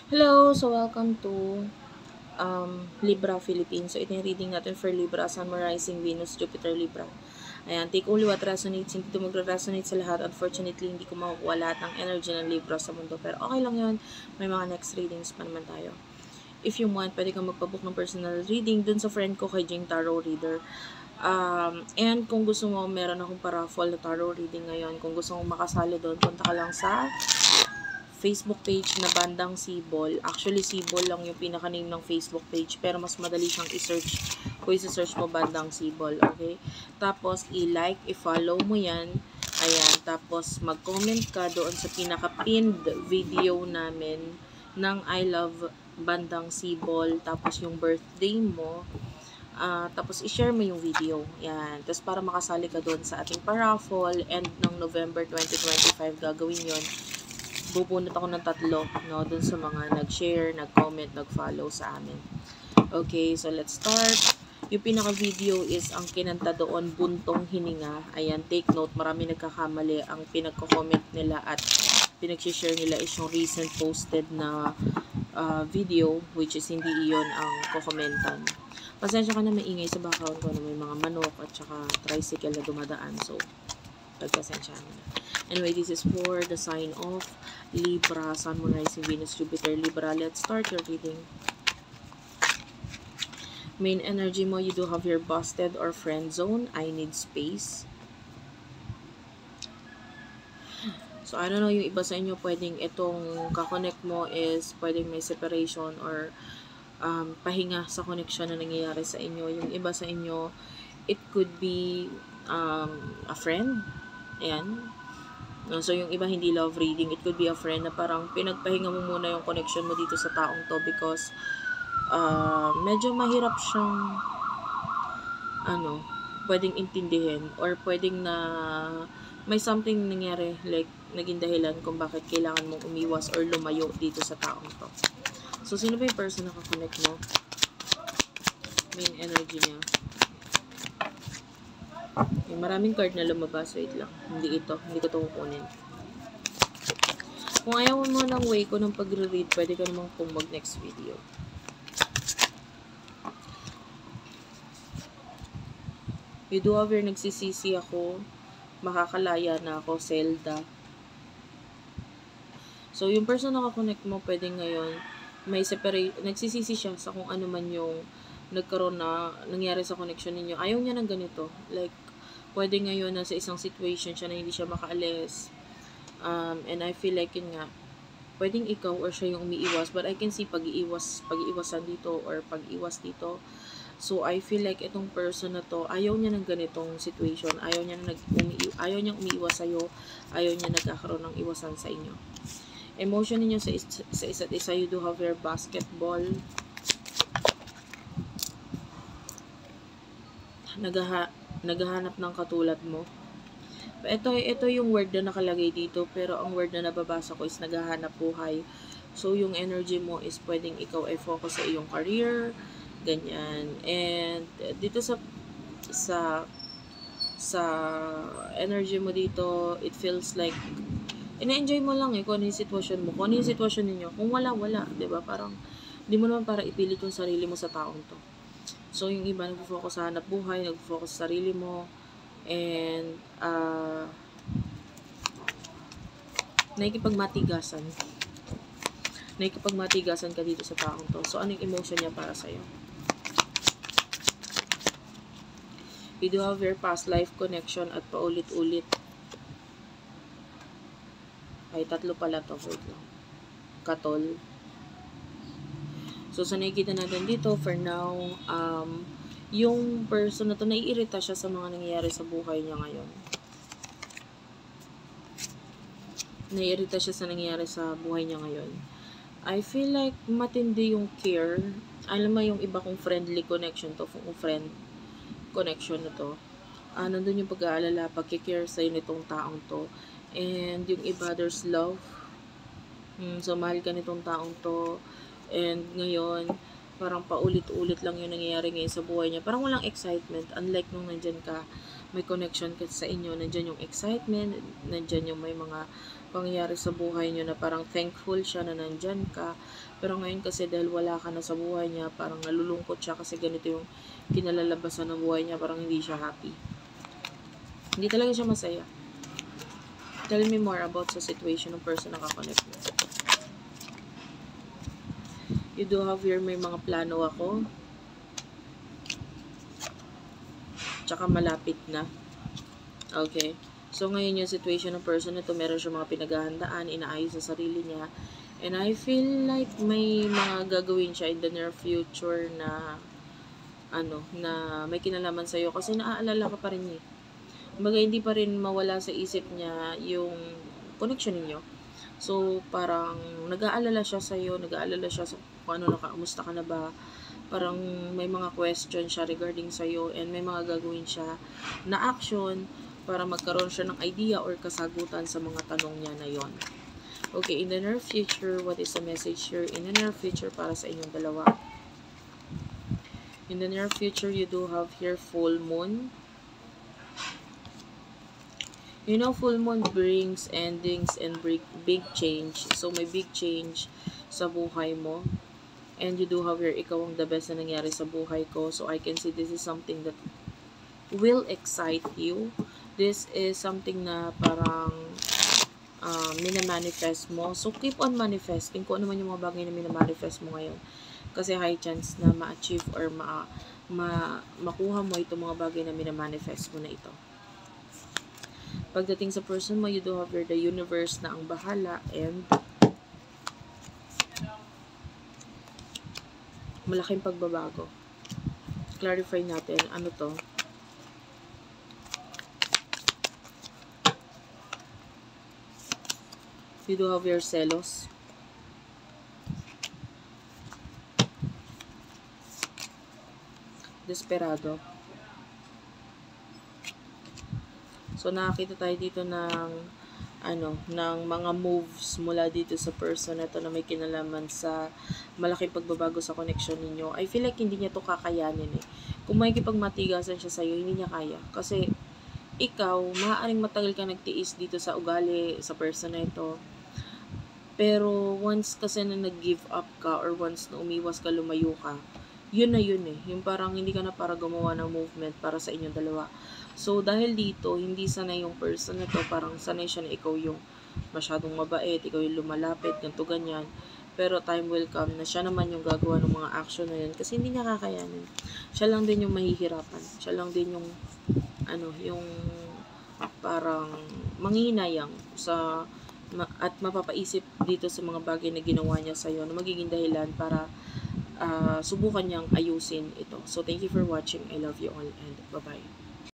Hello! So, welcome to Libra Philippines. So, ito yung reading natin for Libra, Sun, Moon, Rising, Venus, Jupiter, Libra. Ayan, take only what resonates. Hindi ito magre-resonate sa lahat. Unfortunately, hindi ko makukuha lahat ng energy ng Libra sa mundo. Pero okay lang yun. May mga next readings pa naman tayo. If you want, pwede kang magpabook ng personal reading dun sa friend ko kay Jing Tarot Reader. And kung gusto mo, meron akong para-fall na tarot reading ngayon. Kung gusto mong makasali doon, punta ka lang sa Facebook page na Bandang Sibol. Actually, Sibol lang yung pinaka-name ng Facebook page, pero mas madali siyang i-search kung i-search mo Bandang Sibol, okay? Tapos, i-like, i-follow mo yan. Ayan, tapos mag-comment ka doon sa pinaka-pinned video namin ng I Love Bandang Sibol, tapos yung birthday mo, tapos i-share mo yung video. Yan. Tapos para makasali ka doon sa ating paraffle, end ng November 2025 gagawin yon. Bubunot ako ng 3, no, dun sa mga nag-share, nag-comment, nag-follow sa amin. Okay, so let's start. Yung pinaka-video is ang kinanta doon, Buntong Hininga. Ayan, take note, marami nagkakamali. Ang pinagko-comment nila at pinag-share nila is yung recent posted na video, which is hindi iyon ang kukomentan. Pasensya ka na maingay sa background ko na may mga manok at saka tricycle na dumadaan. So, pagpasensya na. Anyway, this is for the sign of Libra, Sun, Moon, Rising, Venus, Jupiter, Libra. Let's start your reading. Main energy mo, you do have your busted or friend zone. I need space. So, I don't know, yung iba sa inyo, pwedeng itong kakonect mo is pwedeng may separation or pahinga sa connection na nangyayari sa inyo. Yung iba sa inyo, it could be a friend. Ayan. So, yung iba hindi love reading. It could be a friend na parang pinagpahinga mo muna yung connection mo dito sa taong to because medyo mahirap siyang pwedeng intindihin or pwedeng na may something nangyari like naging dahilan kung bakit kailangan mong umiwas or lumayo dito sa taong to. So, sino ba yung person na kakonect mo? Main energy niya. Yung maraming card na lumabas. Wait lang. Hindi ito. Hindi ko ito kukunin. Kung ayaw mo ng way ko ng pagre-read, pwede ka namang mag next video. You do have your nagsisisi ako. Makakalaya na ako. Zelda. So, yung person na kakonect mo, pwede ngayon, may separate, nagsisisi siya sa kung ano man yung nagkaroon na nangyari sa connection ninyo. Ayaw niya ng ganito. Like, pwede ngayon na sa isang situation siya na hindi siya makaalis. And I feel like yun nga, pwedeng ikaw or siya yung umiiwas. But I can see pag-iwasan dito or pag-iwas dito. So, I feel like itong person na to, ayaw niya ng ganitong situation. Ayaw niyang umiiwas sa'yo. Ayaw niya nagkakaroon ng iwasan sa inyo. Emotion niyo sa isa't isa, you do have your basketball. Naghahanap ng katulad mo. Ito yung word na nakalagay dito, pero ang word na nababasa ko is naghahanap buhay. So, yung energy mo is pwedeng ikaw ay focus sa iyong career, ganyan. And dito sa energy mo dito, it feels like ina-enjoy mo lang kung ano yung sitwasyon mo. Kung ano yung sitwasyon ninyo. Kung wala, diba? Parang, di mo naman para ipilit yung sarili mo sa taong to. So, yung iba, nag-focus sa hanap buhay, nag-focus sa sarili mo, and, nakikipagmatigasan. Nakikipagmatigasan ka dito sa taong to. So, anong emotion niya para sa'yo? You do have your past life connection at paulit-ulit. Ay, 3 pala to. Wait lang. Katol. So, sa nakikita natin dito, for now, yung person na to, naiirita siya sa mga nangyayari sa buhay niya ngayon. Naiirita siya sa nangyayari sa buhay niya ngayon. I feel like matindi yung care. Alam mo yung iba kong friendly connection to, friend connection na to. Nandun yung pag-aalala, pagkikare sa'yo nitong taong to. And yung iba, there's love. So, mahal ka nitong taong to. And ngayon, parang paulit-ulit lang yung nangyayari ngayon sa buhay niya. Parang walang excitement. Unlike nung nandyan ka, may connection ka sa inyo. Nandyan yung excitement. Nandyan yung may mga pangyayari sa buhay niyo na parang thankful siya na nandyan ka. Pero ngayon kasi dahil wala ka na sa buhay niya, parang nalulungkot siya kasi ganito yung kinalalabasan ng buhay niya, parang hindi siya happy. Hindi talaga siya masaya. Tell me more about sa situation ng person na kakonect mo. You do have your may mga plano ako. Tsaka malapit na. Okay. So, ngayon yung situation ng person na to, meron siya mga pinaghahandaan, inaayos sa sarili niya. And I feel like may mga gagawin siya in the near future na na may kinalaman sa'yo kasi naaalala ka pa rin niya. Kumbaga, hindi pa rin mawala sa isip niya yung connection ninyo. So, parang nag-aalala siya sa'yo, nag-aalala siya sa kung ano, kamusta ka na ba? Parang may mga question siya regarding sa'yo and may mga gagawin siya na action para magkaroon siya ng idea or kasagutan sa mga tanong niya na yon. Okay, in the near future, what is the message here in the near future para sa inyong dalawa? In the near future, you do have here full moon. You know, full moon brings endings and big change. So, may big change sa buhay mo. And you do have here, ikaw ang the best na nangyari sa buhay ko. So, I can see this is something that will excite you. This is something na parang minamanifest mo. So, keep on manifesting kung ano man yung mga bagay na minamanifest mo ngayon. Kasi high chance na ma-achieve or makuha mo itong mga bagay na minamanifest mo na ito. Pagdating sa person mo, you do have the universe na ang bahala and malaking pagbabago. Clarify natin, ano to? You do have your selos. Desperado. So, nakakita tayo dito ng ng mga moves mula dito sa person na to na may kinalaman sa malaking pagbabago sa connection ninyo. I feel like hindi niya to kakayanin eh. Kung makikipagmatigasan siya sa'yo, hindi niya kaya. Kasi, ikaw, maaaring matagal ka nagtiis dito sa ugali, sa person na ito. Pero, once kasi na nag-give up ka or once na umiwas ka, lumayo ka, yun na yun eh. Yung parang hindi ka na para gumawa ng movement para sa inyong dalawa. So, dahil dito, hindi sanay yung person na to, parang sanay siya na ikaw yung masyadong mabait, ikaw yung lumalapit, ganito, ganyan. Pero time will come na siya naman yung gagawa ng mga action na yun kasi hindi niya kakayanin. Siya lang din yung mahihirapan. Siya lang din yung, yung parang manghihinayang sa, at mapapaisip dito sa mga bagay na ginawa niya sa'yo na magiging dahilan para subukan niyang ayusin ito. So, thank you for watching. I love you all and bye-bye.